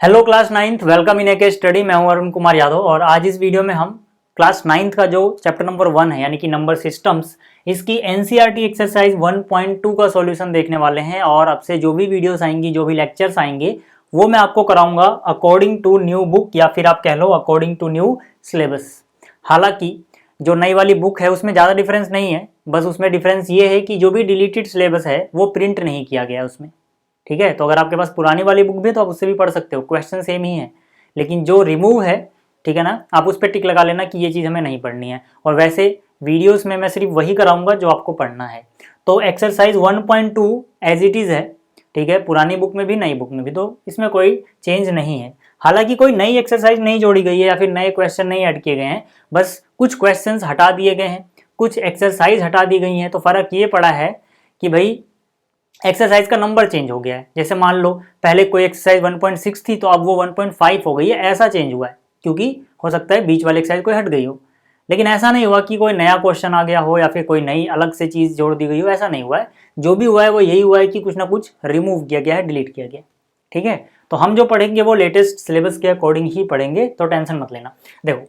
Hello class ninth, welcome in AK study. मैं हूं अरुण कुमार यादव और आज इस वीडियो में हम क्लास नाइन्थ का जो चैप्टर नंबर 1 है यानी कि नंबर सिस्टम्स, इसकी एनसीईआरटी एक्सरसाइज 1.2 का सॉल्यूशन देखने वाले हैं। और अब से जो भी वीडियोस आएंगी, जो भी लेक्चर्स आएंगे, वो मैं आपको कराऊंगा अकॉर्डिंग टू न्यू बुक या फिर आप कह लो अकॉर्डिंग टू न्यू सिलेबस। हालांकि जो नई वाली बुक है उसमें ज़्यादा डिफरेंस नहीं है, बस उसमें डिफरेंस ये है कि जो भी डिलीटेड सिलेबस है वो प्रिंट नहीं किया गया उसमें। ठीक है, तो अगर आपके पास पुरानी वाली बुक भी है तो आप उससे भी पढ़ सकते हो, क्वेश्चन सेम ही है। लेकिन जो रिमूव है, ठीक है ना, आप उस पर टिक लगा लेना कि ये चीज़ हमें नहीं पढ़नी है। और वैसे वीडियोस में मैं सिर्फ वही कराऊंगा जो आपको पढ़ना है। तो एक्सरसाइज 1.2 एज इट इज़ है, ठीक है, पुरानी बुक में भी नई बुक में भी, तो इसमें कोई चेंज नहीं है। हालांकि कोई नई एक्सरसाइज नहीं जोड़ी गई है या फिर नए क्वेश्चन नहीं ऐड किए गए हैं, बस कुछ क्वेश्चंस हटा दिए गए हैं, कुछ एक्सरसाइज हटा दी गई हैं। तो फर्क ये पड़ा है कि भाई एक्सरसाइज का नंबर चेंज हो गया है। जैसे मान लो पहले कोई एक्सरसाइज 1.6 थी तो अब वो 1.5 हो गई है, ऐसा चेंज हुआ है। क्योंकि हो सकता है बीच वाली एक्सरसाइज कोई हट गई हो, लेकिन ऐसा नहीं हुआ कि कोई नया क्वेश्चन आ गया हो या फिर कोई नई अलग से चीज़ जोड़ दी गई हो, ऐसा नहीं हुआ है। जो भी हुआ है वो यही हुआ है कि कुछ ना कुछ रिमूव किया गया है, डिलीट किया गया। ठीक है, तो हम जो पढ़ेंगे वो लेटेस्ट सिलेबस के अकॉर्डिंग ही पढ़ेंगे, तो टेंशन मत लेना। देखो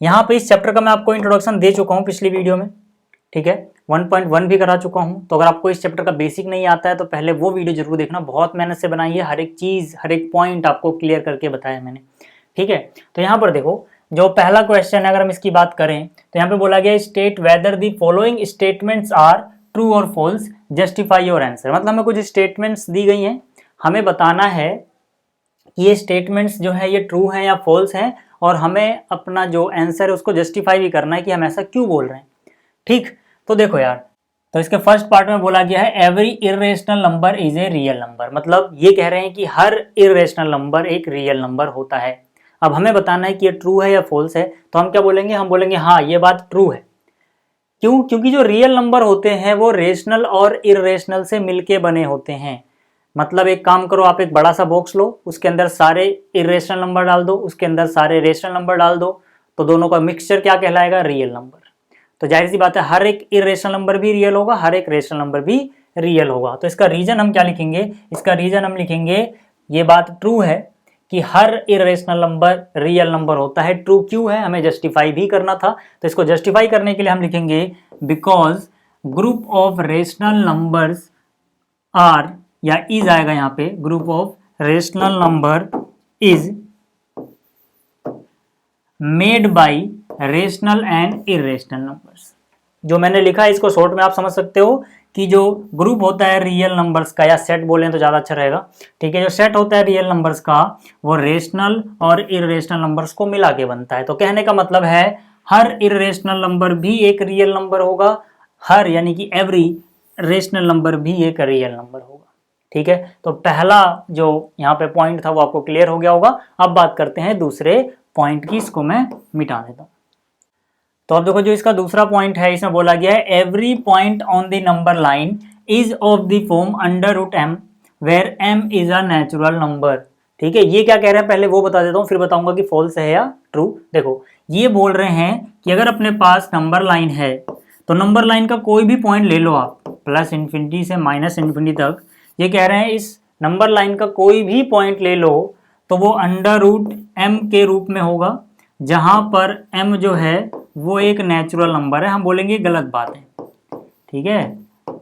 यहाँ पे इस चैप्टर का मैं आपको इंट्रोडक्शन दे चुका हूँ पिछली वीडियो में, ठीक है, 1.1 भी करा चुका हूँ। तो अगर आपको इस चैप्टर का बेसिक नहीं आता है तो पहले वो वीडियो जरूर देखना, बहुत मेहनत से बनाई है, हर एक चीज़ हर एक पॉइंट आपको क्लियर करके बताया मैंने। ठीक है, तो यहाँ पर देखो जो पहला क्वेश्चन है, अगर हम इसकी बात करें तो यहाँ पे बोला गया state whether the following statements are true और फॉल्स, जस्टिफाई योर आंसर। मतलब हमें कुछ स्टेटमेंट्स दी गई हैं, हमें बताना है कि ये स्टेटमेंट्स जो है ये ट्रू हैं या फॉल्स हैं, और हमें अपना जो आंसर है उसको जस्टिफाई भी करना है कि हम ऐसा क्यों बोल रहे हैं। ठीक, तो देखो यार, तो इसके फर्स्ट पार्ट में बोला गया है every irrational number is a real number. मतलब ये कह रहे हैं कि हर इर्रेशनल नंबर एक रियल नंबर होता है। अब हमें बताना है कि ये ट्रू है या फॉल्स है, तो हम क्या बोलेंगे, हम बोलेंगे हाँ ये बात ट्रू है। क्यों? क्योंकि जो रियल नंबर होते हैं वो रेशनल और इर्रेशनल से मिलके बने होते हैं। मतलब एक काम करो, आप एक बड़ा सा बॉक्स लो, उसके अंदर सारे इर्रेशनल नंबर डाल दो, उसके अंदर सारे रेशनल नंबर डाल दो, तो दोनों का मिक्सचर क्या कहलाएगा, रियल नंबर। तो जाहिर सी बात है हर एक इर्रेशनल नंबर भी रियल होगा, हर एक रेशनल नंबर भी रियल होगा। तो इसका रीजन हम क्या लिखेंगे, इसका रीजन हम लिखेंगे ये बात ट्रू है कि हर इर्रेशनल नंबर रियल नंबर होता है। ट्रू क्यों है, हमें जस्टिफाई भी करना था, तो इसको जस्टिफाई करने के लिए हम लिखेंगे because group of rational numbers are, या इज आएगा यहाँ पे, group of rational number is made by rational and irrational numbers. जो मैंने लिखा है इसको शॉर्ट में आप समझ सकते हो कि जो ग्रुप होता है रियल नंबर्स का, या सेट बोलें तो ज़्यादा अच्छा रहेगा, ठीक है, जो सेट होता है रियल नंबर्स का वो रेशनल और इर्रेशनल नंबर्स को मिला के बनता है। तो कहने का मतलब है हर इर्रेशनल नंबर भी एक रियल नंबर होगा, हर यानी कि एवरी रेशनल नंबर भी एक रियल नंबर होगा। ठीक है, तो पहला जो यहाँ पे पॉइंट था वो आपको क्लियर हो गया होगा। अब बात करते हैं दूसरे पॉइंट की, इसको मैं मिटा देता हूँ। तो अब देखो जो इसका दूसरा पॉइंट है, इसमें बोला गया है every point on the number line is of the form under root m where m is a natural number. ठीक है, ये क्या कह रहे हैं पहले वो बता देता हूँ, फिर बताऊंगा कि फॉल्स है या ट्रू। देखो ये बोल रहे हैं कि अगर अपने पास नंबर लाइन है तो नंबर लाइन का कोई भी पॉइंट ले लो आप, प्लस इन्फिनिटी से माइनस इन्फिनिटी तक, ये कह रहे हैं इस नंबर लाइन का कोई भी पॉइंट ले लो तो वो अंडर रूट एम के रूप में होगा, जहां पर m जो है वो एक नेचुरल नंबर है। हम बोलेंगे गलत बात है। ठीक है,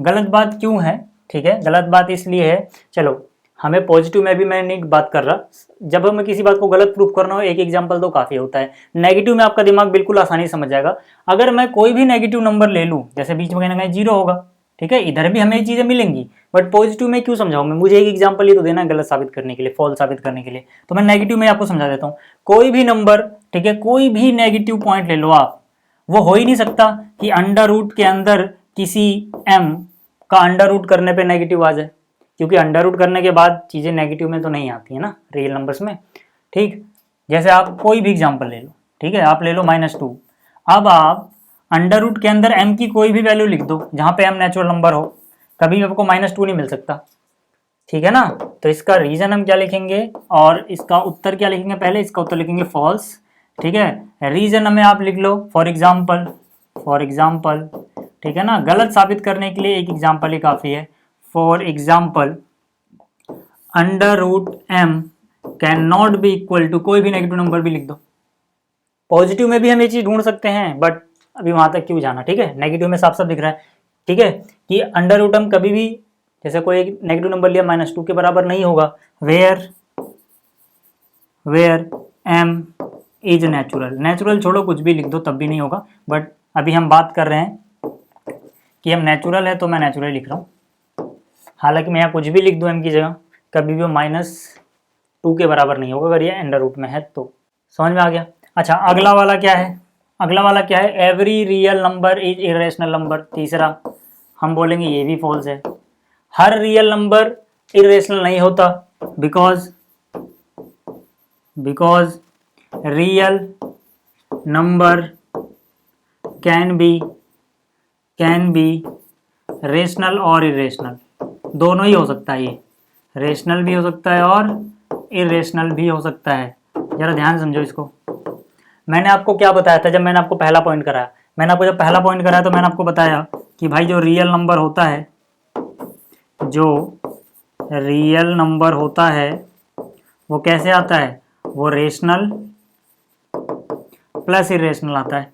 गलत बात क्यों है, ठीक है, गलत बात इसलिए है, चलो हमें पॉजिटिव में भी मैं नहीं बात कर रहा, जब हमें किसी बात को गलत प्रूफ करना हो एक एग्जांपल तो काफ़ी होता है। नेगेटिव में आपका दिमाग बिल्कुल आसानी समझ जाएगा। अगर मैं कोई भी नेगेटिव नंबर ले लूँ, जैसे बीच में कहीं ना कहीं जीरो होगा, ठीक है, इधर भी हमें ये चीज़ें मिलेंगी, बट पॉजिटिव में क्यों समझाऊं मैं, मुझे एक एग्जांपल ही तो देना है गलत साबित करने के लिए, फॉल्स साबित करने के लिए, तो मैं नेगेटिव में आपको समझा देता हूँ। कोई भी नंबर, ठीक है, कोई भी नेगेटिव पॉइंट ले लो आप, वो हो ही नहीं सकता कि अंडर रूट के अंदर किसी m का अंडर रूट करने पे नेगेटिव आ जाए, क्योंकि अंडर रूट करने के बाद चीज़ें नेगेटिव में तो नहीं आती है ना रियल नंबर्स में। ठीक, जैसे आप कोई भी एग्जांपल ले लो, ठीक है, आप ले लो -2, अब आप अंडर रूट के अंदर m की कोई भी वैल्यू लिख दो जहाँ पे m नेचुरल नंबर हो, कभी भी आपको -2 नहीं मिल सकता। ठीक है ना, तो इसका रीजन हम क्या लिखेंगे और इसका उत्तर क्या लिखेंगे, पहले इसका उत्तर लिखेंगे फॉल्स। ठीक है, रीजन हमें आप लिख लो फॉर एग्जाम्पल, ठीक है ना, गलत साबित करने के लिए एक एग्जाम्पल ही काफ़ी है। For example under root m can not be equal to, कोई भी नेगेटिव नंबर भी लिख दो। पॉजिटिव में भी हम ये चीज ढूंढ सकते हैं, बट अभी वहां तक क्यों जाना, ठीक है। नेगेटिव में साफ साफ दिख रहा है, ठीक है, कि अंडर रूट हम कभी भी, जैसे कोई एक नेगेटिव नंबर लिया -2 के बराबर नहीं होगा। Where m is natural, natural छोड़ो कुछ भी लिख दो तब भी नहीं होगा, बट अभी हम बात कर रहे हैं कि हम नेचुरल है तो मैं नेचुरल लिख रहा हूँ। हालांकि मैं यहाँ कुछ भी लिख दूँ m की जगह, कभी भी -2 के बराबर नहीं होगा अगर ये अंडर रूट में है तो। समझ में आ गया। अच्छा, अगला वाला क्या है, अगला वाला क्या है, every real number is irrational number. तीसरा हम बोलेंगे ये भी फॉल्स है, हर रियल नंबर इरेशनल नहीं होता, because real number can be rational और इरेशनल, दोनों ही हो सकता है। ये रेशनल भी हो सकता है और इरेशनल भी हो सकता है। जरा ध्यान समझो इसको। मैंने आपको क्या बताया था जब मैंने आपको पहला पॉइंट कराया, मैंने आपको जब पहला पॉइंट कराया तो मैंने आपको बताया कि भाई जो रियल नंबर होता है, वो कैसे आता है, वो रेशनल प्लस इरेशनल आता है।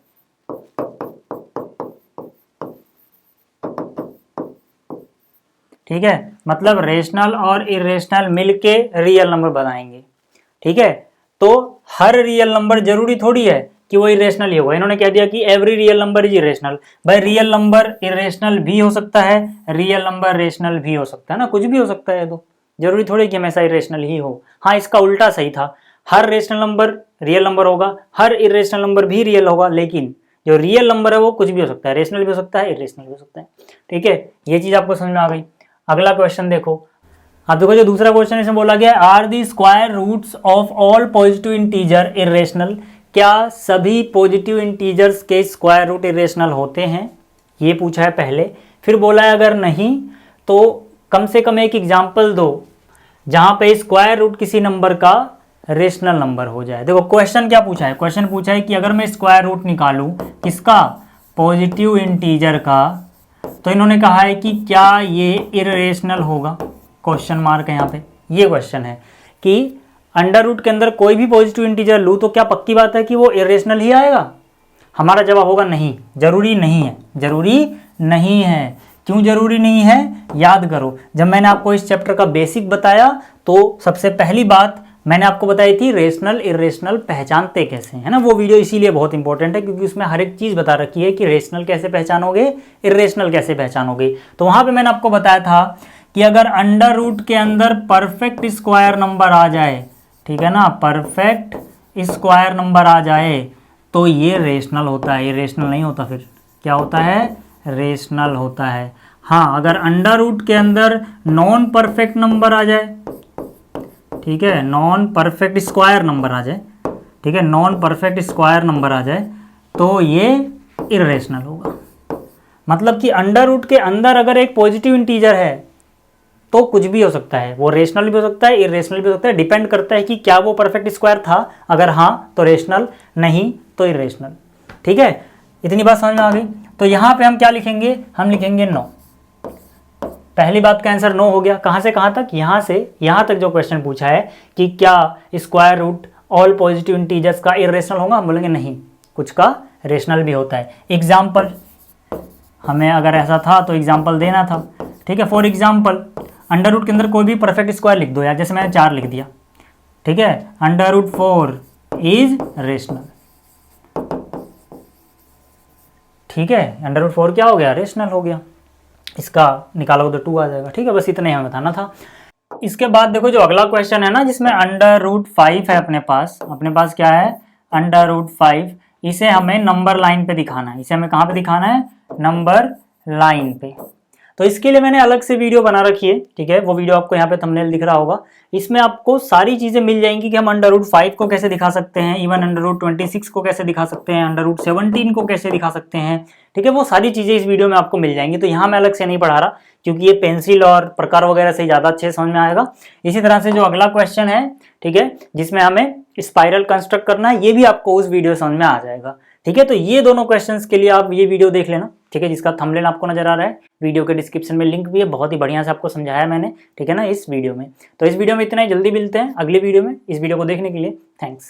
ठीक है, मतलब रेशनल और इरेशनल मिलके रियल नंबर बनाएंगे। ठीक है, तो हर रियल नंबर जरूरी थोड़ी है कि वो इरेशनल ही होगा। इन्होंने कह दिया कि every real number is irrational. भाई रियल नंबर इरेशनल भी हो सकता है, रियल नंबर रेशनल भी हो सकता है ना, कुछ भी हो सकता है। तो जरूरी थोड़ी कि हमेशा इरेशनल ही हो। हाँ, इसका उल्टा सही था, हर रेशनल नंबर रियल नंबर होगा, हर इरेशनल नंबर भी रियल होगा, लेकिन जो रियल नंबर है वो कुछ भी हो सकता है, रेशनल भी हो सकता है, इरेशनल भी हो सकता है। ठीक है, ये चीज आपको समझ में आ गई। अगला क्वेश्चन देखो, आप देखो जो दूसरा क्वेश्चन इसमें बोला गया, are the square roots of all positive integer irrational. क्या सभी पॉजिटिव इंटीजर्स के स्क्वायर रूट इरेशनल होते हैं, ये पूछा है पहले। फिर बोला है अगर नहीं तो कम से कम एक एग्जाम्पल दो जहां पे स्क्वायर रूट किसी नंबर का रेशनल नंबर हो जाए। देखो क्वेश्चन क्या पूछा है, क्वेश्चन पूछा है कि अगर मैं स्क्वायर रूट निकालूं किसका, पॉजिटिव इंटीजर का, तो इन्होंने कहा है कि क्या ये इरेशनल होगा, क्वेश्चन मार्क है यहाँ पे। ये क्वेश्चन है कि अंडर रूट के अंदर कोई भी पॉजिटिव इंटीजर लूँ तो क्या पक्की बात है कि वो इरेशनल ही आएगा। हमारा जवाब होगा नहीं, जरूरी नहीं है, जरूरी नहीं है। क्यों जरूरी नहीं है, याद करो जब मैंने आपको इस चैप्टर का बेसिक बताया तो सबसे पहली बात मैंने आपको बताई थी रेशनल इरेशनल पहचानते कैसे, है ना। वो वीडियो इसीलिए बहुत इंपॉर्टेंट है क्योंकि उसमें हर एक चीज़ बता रखी है कि रेशनल कैसे पहचानोगे, इरेशनल कैसे पहचानोगे। तो वहाँ पे मैंने आपको बताया था कि अगर अंडर रूट के अंदर परफेक्ट स्क्वायर नंबर आ जाए, ठीक है ना, परफेक्ट स्क्वायर नंबर आ जाए तो ये रेशनल होता है, ये रेशनल नहीं होता। फिर क्या होता है, रेशनल होता है। हाँ, अगर अंडर रूट के अंदर नॉन परफेक्ट नंबर आ जाए, ठीक है, नॉन परफेक्ट स्क्वायर नंबर आ जाए, ठीक है, नॉन परफेक्ट स्क्वायर नंबर आ जाए तो ये इरेशनल होगा। मतलब कि अंडर रूट के अंदर अगर एक पॉजिटिव इंटीजर है तो कुछ भी हो सकता है, वो रेशनल भी हो सकता है, इरेशनल भी हो सकता है, डिपेंड करता है कि क्या वो परफेक्ट स्क्वायर था। अगर हाँ तो रेशनल, नहीं तो इरेशनल। ठीक है, इतनी बात समझ में आ गई। तो यहाँ पे हम क्या लिखेंगे, हम लिखेंगे नो। पहली बात का आंसर नो हो गया। कहाँ से कहाँ तक, यहाँ से यहाँ तक जो क्वेश्चन पूछा है कि क्या square root all positive integers का इरेशनल होगा, हम बोलेंगे नहीं, कुछ का रेशनल भी होता है। एग्जाम्पल, हमें अगर ऐसा था तो एग्जाम्पल देना था। ठीक है, फॉर एग्जाम्पल अंडर रूट के अंदर कोई भी परफेक्ट स्क्वायर लिख दो यार, जैसे मैंने 4 लिख दिया। ठीक है, अंडर रूट 4 इज रेशनल। ठीक है, अंडर रूट 4 क्या हो गया, रेशनल हो गया। इसका निकालोगे तो 2 आ जाएगा। ठीक है, बस इतना ही हमें बताना था। इसके बाद देखो जो अगला क्वेश्चन है ना, जिसमें अंडर रूट 5 है अपने पास क्या है, अंडर रूट 5। इसे हमें नंबर लाइन पे दिखाना है। इसे हमें कहाँ पे दिखाना है, नंबर लाइन पे। तो इसके लिए मैंने अलग से वीडियो बना रखी है। ठीक है, वो वीडियो आपको यहाँ पे थंबनेल दिख रहा होगा। इसमें आपको सारी चीजें मिल जाएंगी कि हम अंडर रूट 5 को कैसे दिखा सकते हैं, इवन अंडर रूट 26 को कैसे दिखा सकते हैं, अंडर रूट 17 को कैसे दिखा सकते हैं। ठीक है, वो सारी चीजें इस वीडियो में आपको मिल जाएंगी। तो यहाँ मैं अलग से नहीं पढ़ा रहा क्योंकि ये पेंसिल और प्रकार वगैरह से ज़्यादा अच्छे समझ में आएगा। इसी तरह से जो अगला क्वेश्चन है, ठीक है, जिसमें हमें स्पाइरल कंस्ट्रक्ट करना है, ये भी आपको उस वीडियो समझ में आ जाएगा। ठीक है, तो ये दोनों क्वेश्चंस के लिए आप ये वीडियो देख लेना। ठीक है, जिसका थंबनेल आपको नजर आ रहा है। वीडियो के डिस्क्रिप्शन में लिंक भी है, बहुत ही बढ़िया से आपको समझाया मैंने, ठीक है ना, इस वीडियो में। तो इस वीडियो में इतना ही, जल्दी मिलते हैं अगली वीडियो में। इस वीडियो को देखने के लिए थैंक्स।